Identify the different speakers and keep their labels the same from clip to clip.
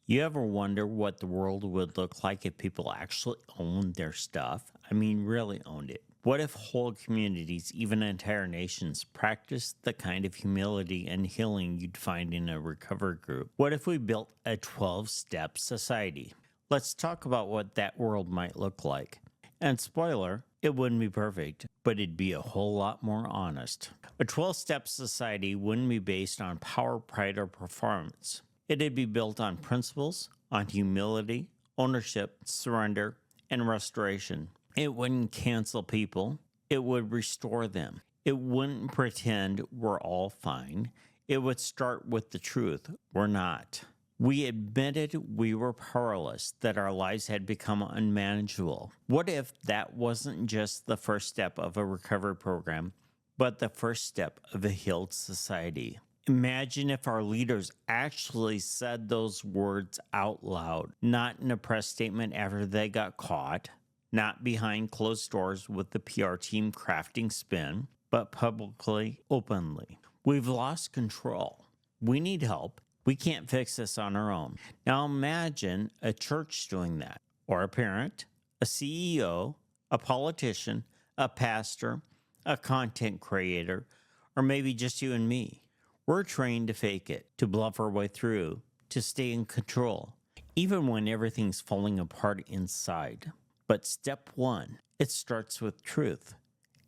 Speaker 1: You ever wonder what the world would look like if people actually owned their stuff? I mean, really owned it. What if whole communities, even entire nations, practiced the kind of humility and healing you'd find in a recovery group? What if we built a 12-step society? Let's talk about what that world might look like. And spoiler, it wouldn't be perfect, but it'd be a whole lot more honest. A 12-step society wouldn't be based on power, pride, or performance. It'd be built on principles, on humility, ownership, surrender, and restoration. It wouldn't cancel people. It would restore them. It wouldn't pretend we're all fine. It would start with the truth. We're not. We admitted we were powerless, that our lives had become unmanageable. What if that wasn't just the first step of a recovery program, but the first step of a healed society? Imagine if our leaders actually said those words out loud, not in a press statement after they got caught, not behind closed doors with the PR team crafting spin, but publicly, openly. We've lost control. We need help. We can't fix this on our own. Now imagine a church doing that, or a parent, a CEO, a politician, a pastor, a content creator, or maybe just you and me. We're trained to fake it, to bluff our way through, to stay in control, even when everything's falling apart inside. But step one, it starts with truth.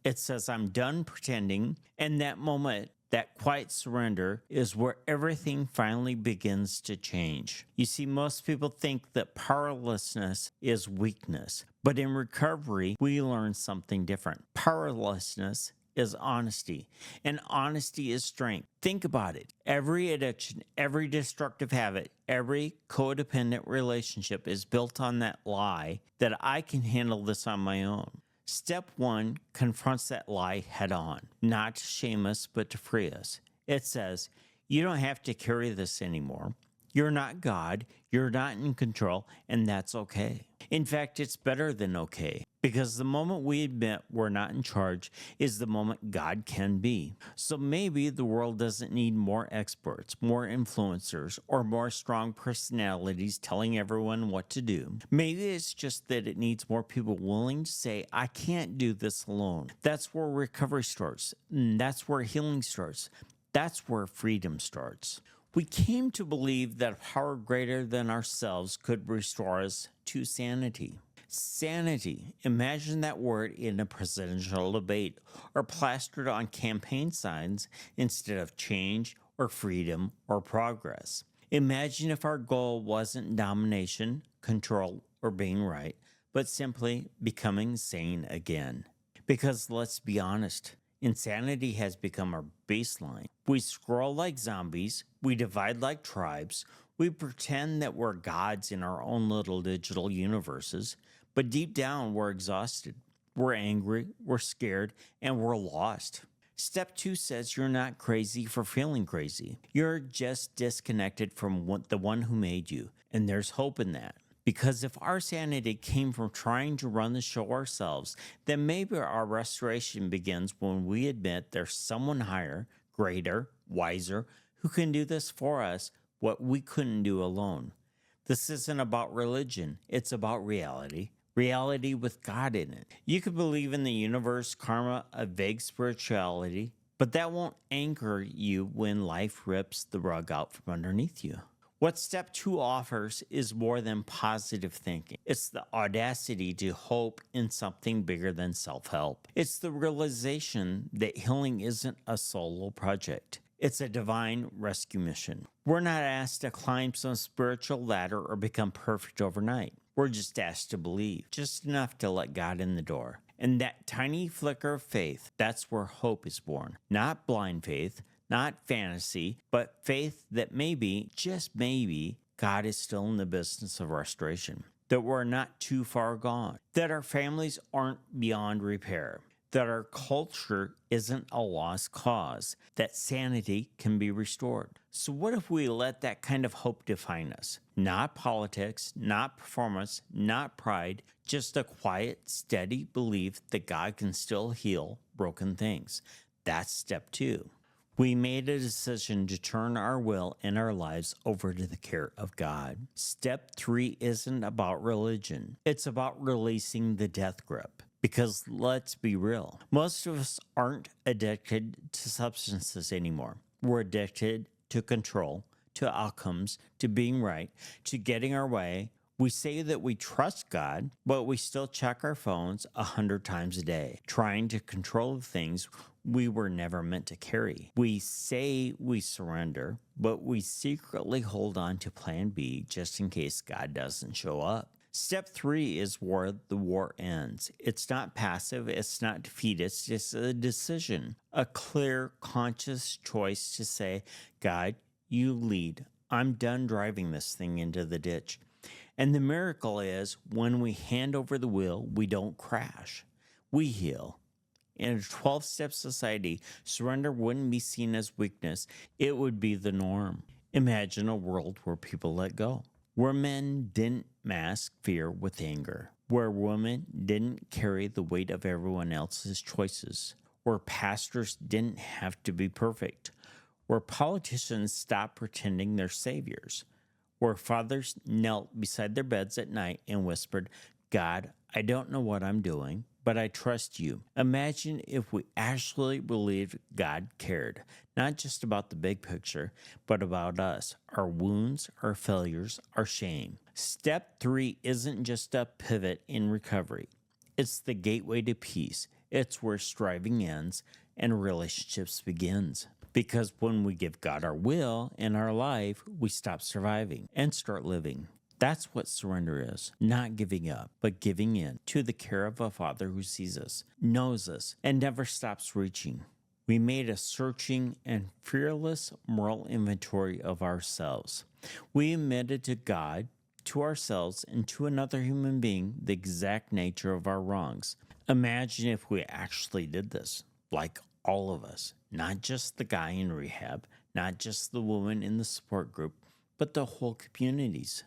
Speaker 1: It says, I'm done pretending, and that moment, that quiet surrender, is where everything finally begins to change. You see, most people think that powerlessness is weakness, but in recovery, we learn something different. Powerlessness is honesty, and honesty is strength. Think about it. Every addiction, every destructive habit, every codependent relationship is built on that lie that I can handle this on my own. Step one confronts that lie head on, not to shame us, but to free us. It says, you don't have to carry this anymore. You're not God, you're not in control, and that's okay. In fact, it's better than okay, because the moment we admit we're not in charge is the moment God can be. So maybe the world doesn't need more experts, more influencers, or more strong personalities telling everyone what to do. Maybe it's just that it needs more people willing to say, I can't do this alone. That's where recovery starts. That's where healing starts. That's where freedom starts. We came to believe that a power greater than ourselves could restore us to sanity. Sanity. Imagine that word in a presidential debate or plastered on campaign signs instead of change or freedom or progress. Imagine if our goal wasn't domination, control, or being right, but simply becoming sane again. Because let's be honest, insanity has become our baseline. We scroll like zombies, we divide like tribes, we pretend that we're gods in our own little digital universes, but deep down we're exhausted, we're angry, we're scared, and we're lost. Step two says you're not crazy for feeling crazy. You're just disconnected from the one who made you, and there's hope in that. Because if our sanity came from trying to run the show ourselves, then maybe our restoration begins when we admit there's someone higher, greater, wiser, who can do this for us, what we couldn't do alone. This isn't about religion, it's about reality. Reality with God in it. You could believe in the universe, karma, a vague spirituality, but that won't anchor you when life rips the rug out from underneath you. What step two offers is more than positive thinking. It's the audacity to hope in something bigger than self-help. It's the realization that healing isn't a solo project. It's a divine rescue mission. We're not asked to climb some spiritual ladder or become perfect overnight. We're just asked to believe, just enough to let God in the door. And that tiny flicker of faith, that's where hope is born. Not blind faith, not fantasy, but faith that maybe, just maybe, God is still in the business of restoration. That we're not too far gone. That our families aren't beyond repair. That our culture isn't a lost cause. That sanity can be restored. So what if we let that kind of hope define us? Not politics, not performance, not pride, just a quiet, steady belief that God can still heal broken things. That's step two. We made a decision to turn our will and our lives over to the care of God. Step 3 isn't about religion. It's about releasing the death grip. Because let's be real, most of us aren't addicted to substances anymore. We're addicted to control, to outcomes, to being right, to getting our way. We say that we trust God, but we still check our phones 100 times a day, trying to control the things we were never meant to carry. We say we surrender, but we secretly hold on to plan B just in case God doesn't show up. Step 3 is where the war ends. It's not passive, it's not defeat, it's just a decision, a clear, conscious choice to say, God, you lead. I'm done driving this thing into the ditch. And the miracle is when we hand over the wheel, we don't crash, we heal. In a 12-step society, surrender wouldn't be seen as weakness, it would be the norm. Imagine a world where people let go, where men didn't mask fear with anger, where women didn't carry the weight of everyone else's choices, where pastors didn't have to be perfect, where politicians stopped pretending they're saviors, where fathers knelt beside their beds at night and whispered, God, I don't know what I'm doing, but I trust you. Imagine if we actually believed God cared, not just about the big picture, but about us, our wounds, our failures, our shame. Step 3 isn't just a pivot in recovery. It's the gateway to peace. It's where striving ends and relationships begins. Because when we give God our will and our life, we stop surviving and start living. That's what surrender is. Not giving up, but giving in to the care of a Father who sees us, knows us, and never stops reaching. We made a searching and fearless moral inventory of ourselves. We admitted to God, to ourselves, and to another human being the exact nature of our wrongs. Imagine if we actually did this, like all of us, not just the guy in rehab, not just the woman in the support group, but the whole communities,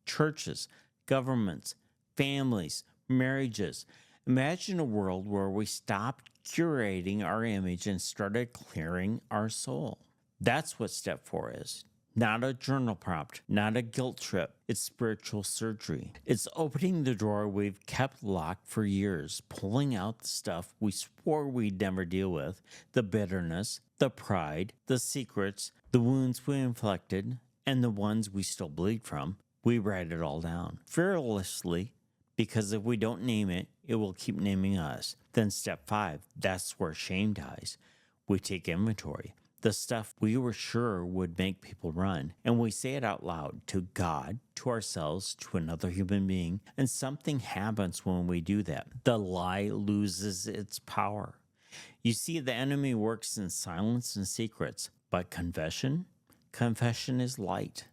Speaker 1: churches, governments, families, marriages. Imagine a world where we stopped curating our image and started clearing our soul. That's what step 4 is. Not a journal prompt, not a guilt trip. It's spiritual surgery. It's opening the drawer we've kept locked for years, pulling out the stuff we swore we'd never deal with, the bitterness, the pride, the secrets, the wounds we inflicted, and the ones we still bleed from. We write it all down, fearlessly, because if we don't name it, it will keep naming us. Then step 5, that's where shame dies. We take inventory. The stuff we were sure would make people run, and we say it out loud to God, to ourselves, to another human being, and something happens when we do that. The lie loses its power. You see, the enemy works in silence and secrets, but confession is light.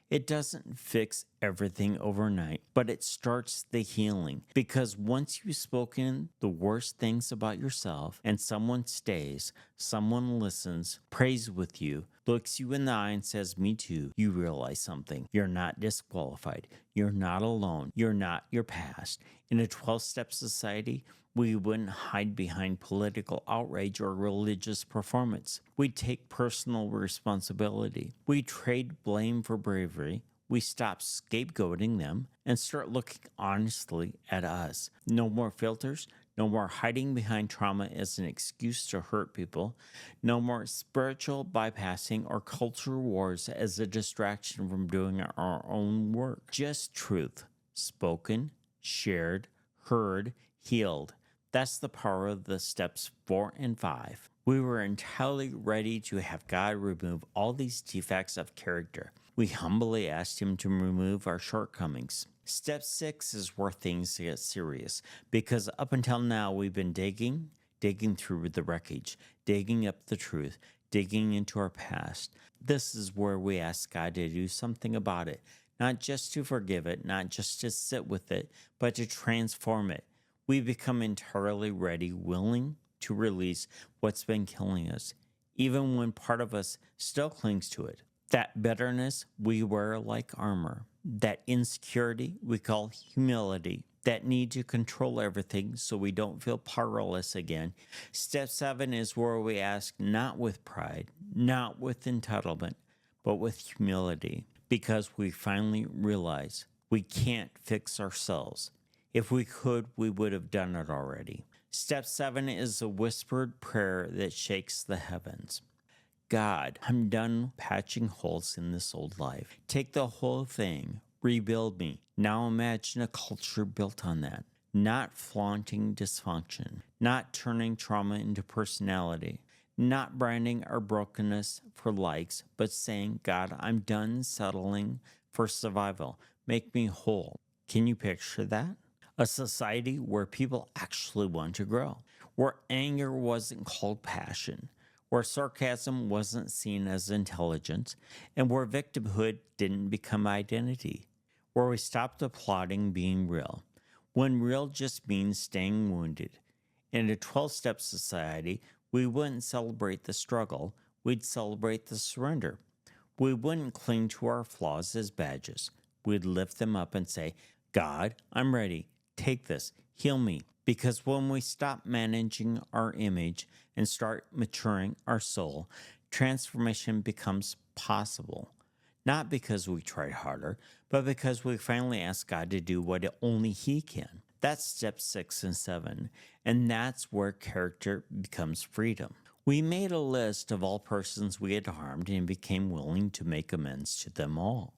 Speaker 1: It doesn't fix everything overnight, but it starts the healing. Because once you've spoken the worst things about yourself and someone stays, someone listens, prays with you, looks you in the eye and says, me too, you realize something. You're not disqualified. You're not alone. You're not your past. In a 12-step society, we wouldn't hide behind political outrage or religious performance. We'd take personal responsibility. We trade blame for bravery. We stop scapegoating them and start looking honestly at us. No more filters. No more hiding behind trauma as an excuse to hurt people. No more spiritual bypassing or cultural wars as a distraction from doing our own work. Just truth, spoken, shared, heard, healed. That's the power of the steps 4 and 5. We were entirely ready to have God remove all these defects of character. We humbly asked Him to remove our shortcomings. Step 6 is where things get serious, because up until now we've been digging through the wreckage, digging up the truth, digging into our past. This is where we ask God to do something about it, not just to forgive it, not just to sit with it, but to transform it. We become entirely ready, willing to release what's been killing us, even when part of us still clings to it. That bitterness we wear like armor. That insecurity we call humility. that need to control everything so we don't feel powerless again. Step 7 is where we ask not with pride, not with entitlement, but with humility, because we finally realize we can't fix ourselves. If we could, we would have done it already. Step 7 is a whispered prayer that shakes the heavens. God, I'm done patching holes in this old life. Take the whole thing, rebuild me. Now imagine a culture built on that, not flaunting dysfunction, not turning trauma into personality, not branding our brokenness for likes, but saying, God, I'm done settling for survival. Make me whole. Can you picture that? A society where people actually want to grow, where anger wasn't called passion, where sarcasm wasn't seen as intelligence, and where victimhood didn't become identity, where we stopped applauding being real, when real just means staying wounded. In a 12-step society, we wouldn't celebrate the struggle, we'd celebrate the surrender. We wouldn't cling to our flaws as badges. We'd lift them up and say, God, I'm ready. Take this. Heal me. Because when we stop managing our image and start maturing our soul, transformation becomes possible. Not because we tried harder, but because we finally ask God to do what only He can. That's step 6 and 7, and that's where character becomes freedom. We made a list of all persons we had harmed and became willing to make amends to them all.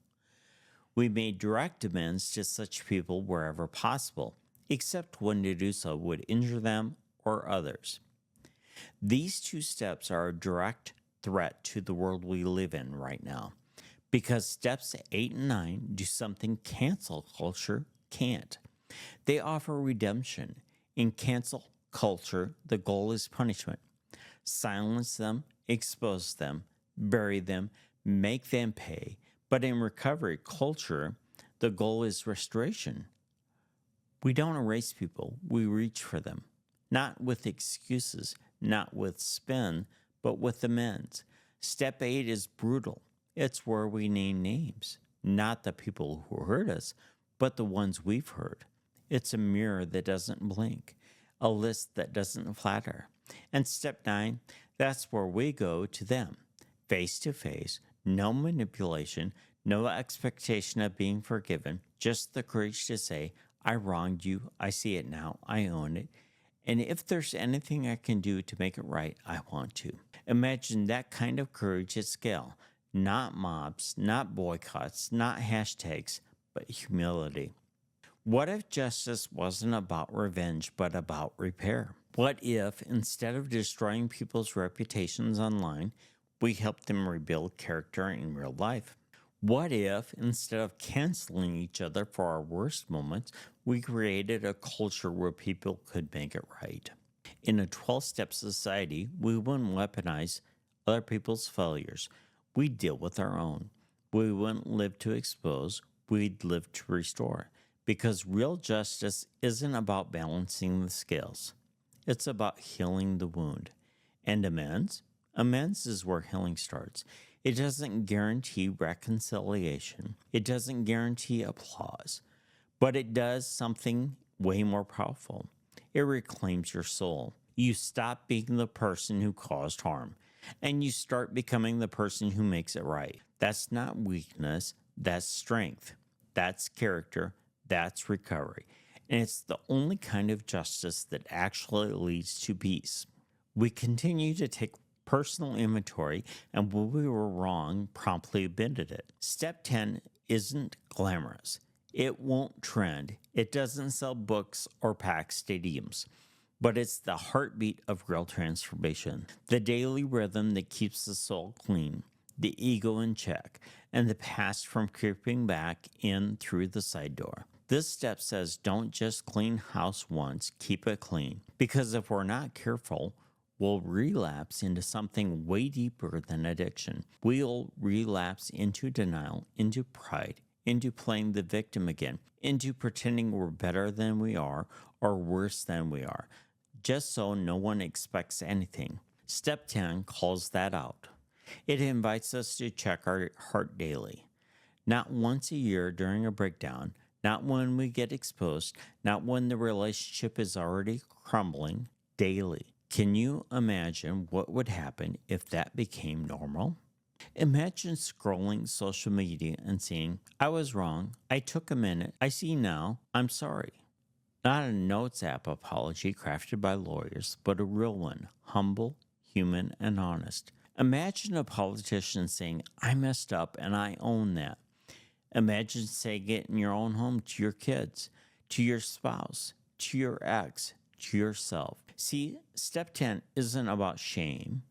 Speaker 1: We made direct amends to such people wherever possible, except when to do so would injure them or others. These 2 steps are a direct threat to the world we live in right now, because steps 8 and 9 do something cancel culture can't. They offer redemption. In cancel culture, the goal is punishment. Silence them, expose them, bury them, make them pay. But in recovery culture, the goal is restoration. We don't erase people, we reach for them. Not with excuses, not with spin, but with amends. Step 8 is brutal. It's where we name names, not the people who hurt us, but the ones we've hurt. It's a mirror that doesn't blink, a list that doesn't flatter. And step 9, that's where we go to them, face to face, no manipulation, no expectation of being forgiven, just the courage to say, I wronged you, I see it now, I own it, and if there's anything I can do to make it right, I want to. Imagine that kind of courage at scale, not mobs, not boycotts, not hashtags, but humility. What if justice wasn't about revenge, but about repair? What if, instead of destroying people's reputations online, we helped them rebuild character in real life? What if, instead of canceling each other for our worst moments, we created a culture where people could make it right? In a 12-step society, we wouldn't weaponize other people's failures. We'd deal with our own. We wouldn't live to expose, we'd live to restore. Because real justice isn't about balancing the scales. It's about healing the wound. And amends? Amends is where healing starts. It doesn't guarantee reconciliation. It doesn't guarantee applause. But it does something way more powerful. It reclaims your soul. You stop being the person who caused harm, and you start becoming the person who makes it right. That's not weakness. That's strength. That's character. That's recovery. And it's the only kind of justice that actually leads to peace. We continue to take personal inventory, and when we were wrong, promptly amended it. Step 10 isn't glamorous. It won't trend. It doesn't sell books or pack stadiums. But it's the heartbeat of real transformation, the daily rhythm that keeps the soul clean, the ego in check, and the past from creeping back in through the side door. This step says don't just clean house once, keep it clean. Because if we're not careful, we'll relapse into something way deeper than addiction. We'll relapse into denial, into pride, into playing the victim again, into pretending we're better than we are or worse than we are, just so no one expects anything. Step 10 calls that out. It invites us to check our heart daily. Not once a year during a breakdown, not when we get exposed, not when the relationship is already crumbling, daily. Can you imagine what would happen if that became normal? Imagine scrolling social media and seeing, I was wrong, I took a minute, I see now, I'm sorry. Not a notes app apology crafted by lawyers, but a real one, humble, human, and honest. Imagine a politician saying, I messed up and I own that. Imagine saying it in your own home to your kids, to your spouse, to your ex, to yourself. See, step 10 isn't about shame,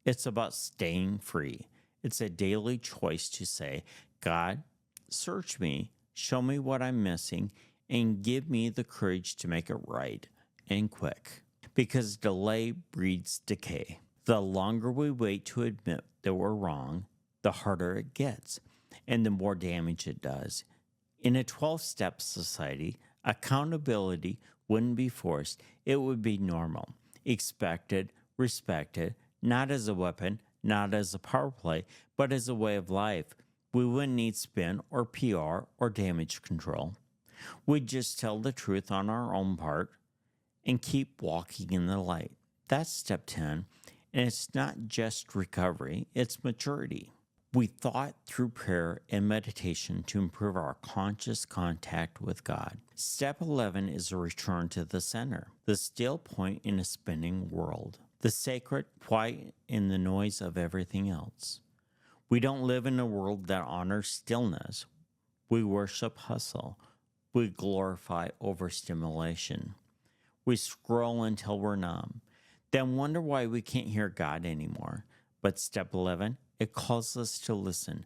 Speaker 1: it's about staying free. It's a daily choice to say, God, search me, show me what I'm missing, and give me the courage to make it right and quick. Because delay breeds decay. The longer we wait to admit that we're wrong, the harder it gets and the more damage it does. In a 12-step society, accountability wouldn't be forced, it would be normal, expected, respected, not as a weapon, not as a power play, but as a way of life. We wouldn't need spin or PR or damage control. We'd just tell the truth on our own part and keep walking in the light. That's step 10, and it's not just recovery, it's maturity. We thought through prayer and meditation to improve our conscious contact with God. Step 11 is a return to the center, the still point in a spinning world, the sacred, quiet in the noise of everything else. We don't live in a world that honors stillness. We worship hustle. We glorify overstimulation. We scroll until we're numb, then wonder why we can't hear God anymore. But step 11, it calls us to listen,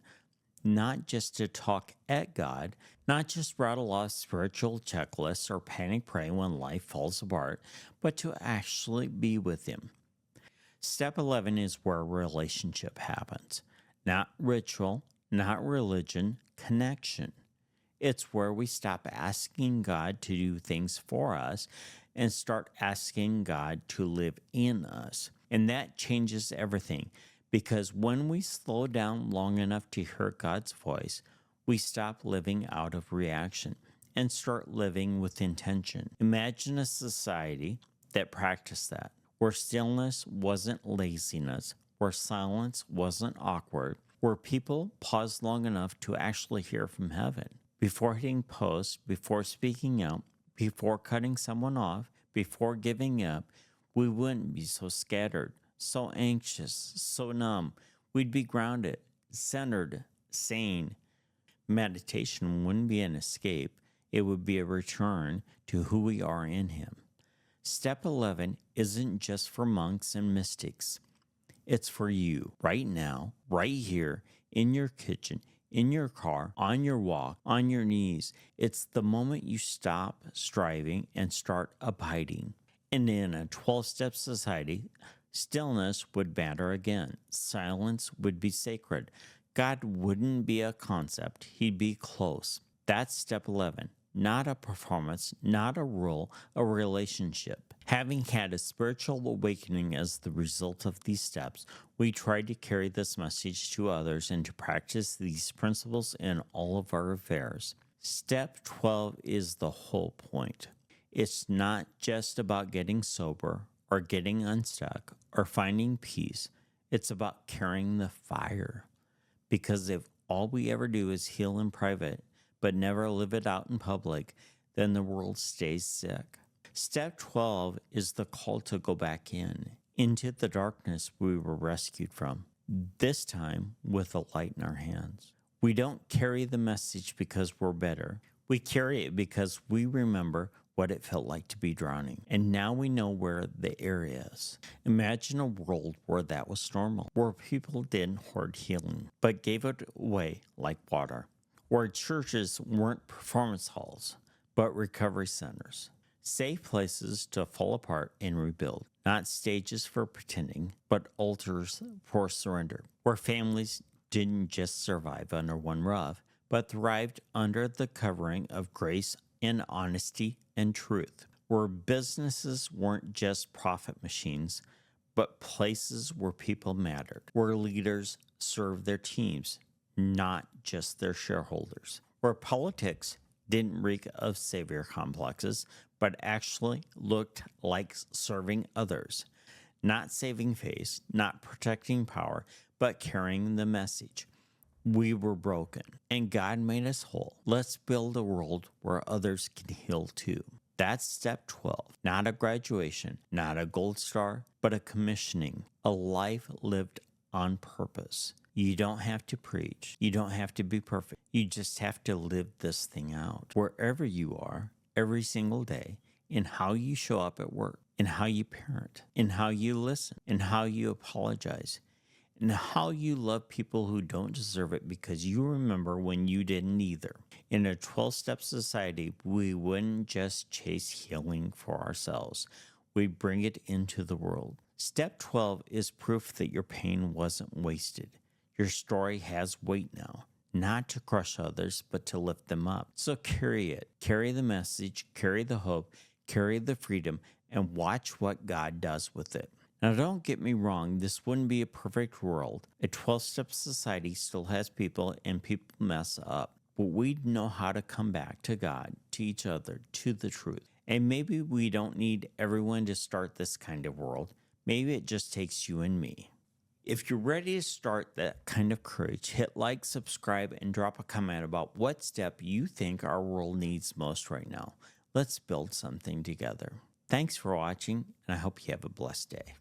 Speaker 1: not just to talk at God, not just rattle off spiritual checklists or panic pray when life falls apart, but to actually be with Him. Step 11 is where relationship happens. Not ritual, not religion, connection. It's where we stop asking God to do things for us and start asking God to live in us. And that changes everything because when we slow down long enough to hear God's voice, we stop living out of reaction and start living with intention. Imagine a society that practiced that, where stillness wasn't laziness, where silence wasn't awkward, where people paused long enough to actually hear from heaven. Before hitting post, before speaking out, before cutting someone off, before giving up, we wouldn't be so scattered, so anxious, so numb. We'd be grounded, centered, sane. Meditation wouldn't be an escape, it would be a return to who we are in Him. Step 11 isn't just for monks and mystics. It's for you, right now, right here, in your kitchen, in your car, on your walk, on your knees. It's the moment you stop striving and start abiding. And in a 12-step society, stillness would matter again. Silence would be sacred. God wouldn't be a concept, He'd be close. That's step 11. Not a performance, not a rule, a relationship. Having had a spiritual awakening as the result of these steps, we try to carry this message to others and to practice these principles in all of our affairs. Step 12 is the whole point. It's not just about getting sober or getting unstuck or finding peace. It's about carrying the fire. Because if all we ever do is heal in private, but never live it out in public, then the world stays sick. Step 12 is the call to go back into the darkness we were rescued from, this time with a light in our hands. We don't carry the message because we're better. We carry it because we remember what it felt like to be drowning, and now we know where the air is. Imagine a world where that was normal, where people didn't hoard healing, but gave it away like water, where churches weren't performance halls, but recovery centers, safe places to fall apart and rebuild, not stages for pretending, but altars for surrender, where families didn't just survive under one roof, but thrived under the covering of grace and honesty and truth, where businesses weren't just profit machines, but places where people mattered, where leaders served their teams, not just their shareholders, where politics didn't reek of savior complexes, but actually looked like serving others, not saving face, not protecting power, but carrying the message. We were broken, and God made us whole. Let's build a world where others can heal too. That's step 12. Not a graduation, not a gold star, but a commissioning, a life lived on purpose. You don't have to preach. You don't have to be perfect. You just have to live this thing out. Wherever you are, every single day, in how you show up at work, in how you parent, in how you listen, in how you apologize, and how you love people who don't deserve it because you remember when you didn't either. In a 12-step society, we wouldn't just chase healing for ourselves. We bring it into the world. Step 12 is proof that your pain wasn't wasted. Your story has weight now, not to crush others, but to lift them up. So carry it. Carry the message, carry the hope, carry the freedom, and watch what God does with it. Now, don't get me wrong, this wouldn't be a perfect world. A 12-step society still has people, and people mess up. But we know how to come back to God, to each other, to the truth. And maybe we don't need everyone to start this kind of world. Maybe it just takes you and me. If you're ready to start that kind of courage, hit like, subscribe, and drop a comment about what step you think our world needs most right now. Let's build something together. Thanks for watching, and I hope you have a blessed day.